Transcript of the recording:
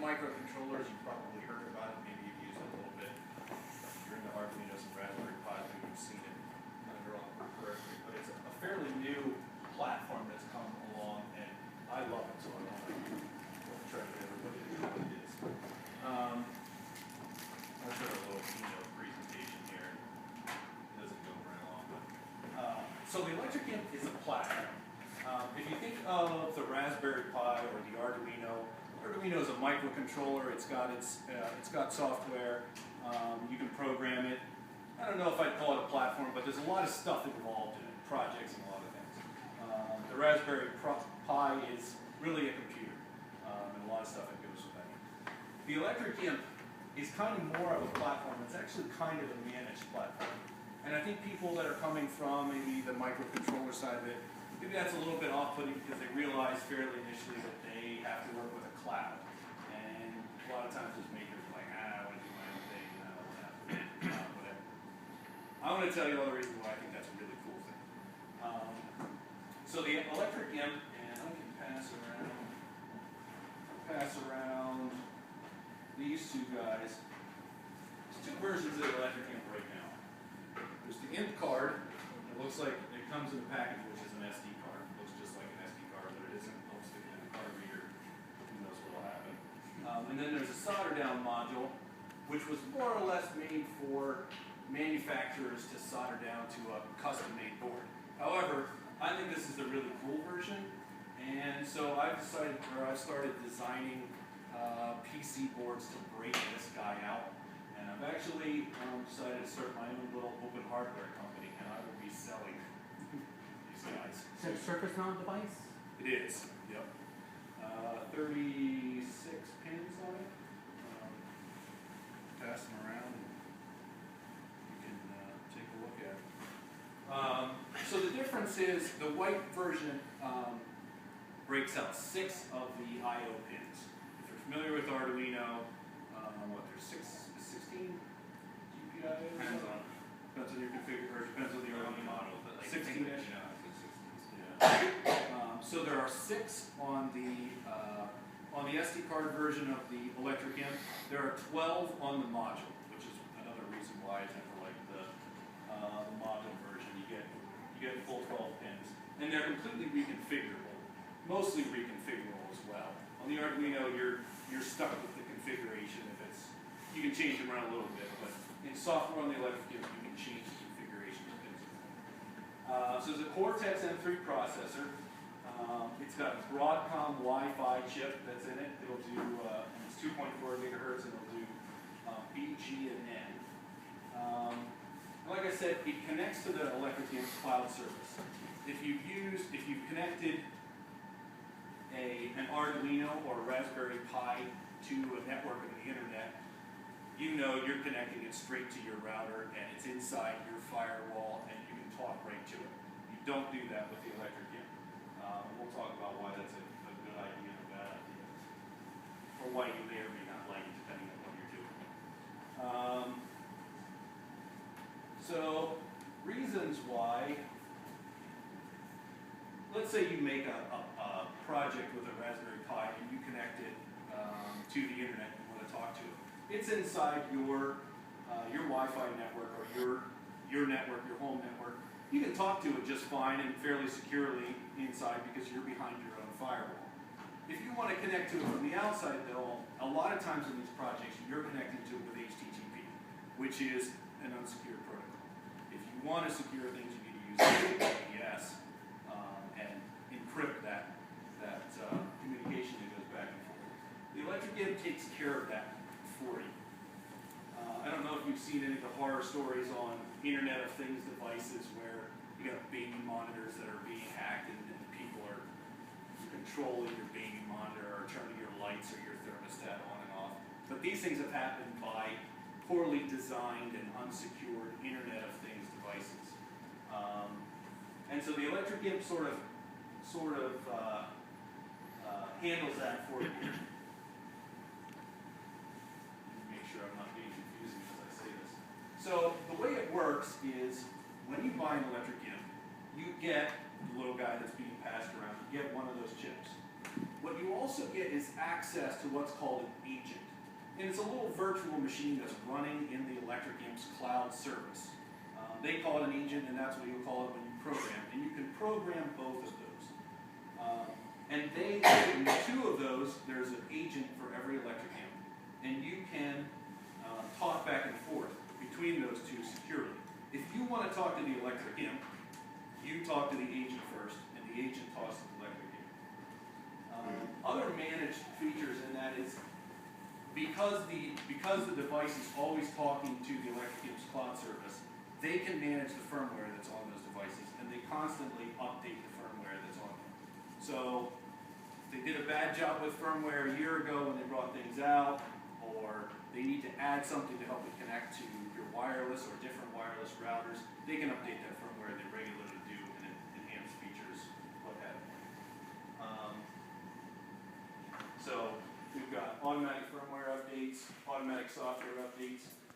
microcontrollers. You've probably heard about it. Maybe you've used it a little bit. If you're into Arduinos and Raspberry Pis, maybe you've seen it under all correctly. But it's a fairly new platform that's come along, and I love it. So I want to try to get everybody to know what it is. I'll show a little keynote presentation here. It doesn't go very long, but so the Electric Imp is a platform. If you think of the Raspberry Pi or the Arduino, Arduino is a microcontroller. It's got software. You can program it. I don't know if I'd call it a platform, but there's a lot of stuff involved in it, projects and a lot of things. The Raspberry Pi is really a computer, and a lot of stuff that goes with that. The Electric Imp is kind of more of a platform. It's actually kind of a managed platform. And I think people that are coming from maybe the microcontroller side of it, maybe that's a little bit off-putting because they realize fairly initially that they have to work with a cloud. And a lot of times those makers are like, I want to do my own thing, and I don't want to have whatever. I want to tell you all the reasons why I think that's a really cool thing. So the Electric Imp, and I can pass around these two guys. There's two versions of the Electric Imp right now. There's the Imp card. It looks like it comes in a package, which is an SD card. It looks just like an SD card, but it isn't. Don't stick it in a card reader. Who knows what will happen. And then there's a solder down module, which was more or less made for manufacturers to solder down to a custom-made board. However, I think this is the really cool version, and so I've started designing PC boards to break this guy out. And I've actually decided to start my own little open hardware company, and I will be selling these guys. Is that a surface mount device? It is, yep. 36 pins on it. Pass them around, and you can take a look at it. So the difference is the white version breaks out 6 of the I/O pins. If you're familiar with Arduino, there's 16 GPIOs? Depends on your configuration, depends on the Arduino model, but like 16-ish. So there are 6 on the SD card version of the Electric Imp. There are 12 on the module, which is another reason why I tend to like the module version. You get full 12 pins, and they're completely reconfigurable, mostly reconfigurable as well. On the Arduino, you're stuck with the configuration. You can change them around a little bit, but in software on the Electric Imp, you can change the configuration of pins. So there's a Cortex M3 processor. It's got a Broadcom Wi-Fi chip that's in it. It'll do, it's 2.4 gigahertz, and it'll do B, G, and N. Like I said, it connects to the Electric Imp cloud service. If you've connected an Arduino or a Raspberry Pi to a network of the internet, you know you're connecting it straight to your router, and it's inside your firewall, and you can talk right to it. You don't do that with the Electric Imp. We'll talk about why that's a good idea and a bad idea, or why you may or may not like it, depending on what you're doing. So, reasons why. Let's say you make a project with a Raspberry Pi, and you connect it to the internet, and you want to talk to it. It's inside your Wi-Fi network, or your network, your home network. You can talk to it just fine and fairly securely inside because you're behind your own firewall. If you want to connect to it from the outside, though, a lot of times in these projects, you're connecting to it with HTTP, which is an unsecured protocol. If you want to secure things, you need to use HTTPS and encrypt that communication that goes back and forth. The Electric Imp takes care of that for you. I don't know if you've seen any of the horror stories on Internet of Things devices where you got baby monitors that are being hacked, and people are controlling your baby monitor or turning your lights or your thermostat on and off. But these things have happened by poorly designed and unsecured Internet of Things devices. And so the Electric Imp sort of handles that for you. I'm not being confusing as I say this. So the way it works is when you buy an Electric Imp, you get the little guy that's being passed around. You get one of those chips. What you also get is access to what's called an agent. And it's a little virtual machine that's running in the Electric Imp's cloud service. They call it an agent, and that's what you'll call it when you program. And you can program both of those. And in two of those, there's an agent for every Electric Imp. And you can talk back and forth between those two securely. If you want to talk to the Electric Imp, you talk to the agent first, and the agent talks to the Electric Imp. Other managed features in that is because the device is always talking to the Electric Imp's cloud service, they can manage the firmware that's on those devices, and they constantly update the firmware that's on them. So if they did a bad job with firmware a year ago when they brought things out, or they need to add something to help it connect to your wireless or different wireless routers, they can update that firmware they regularly do and enhance features, what have you. So we've got automatic firmware updates, automatic software updates.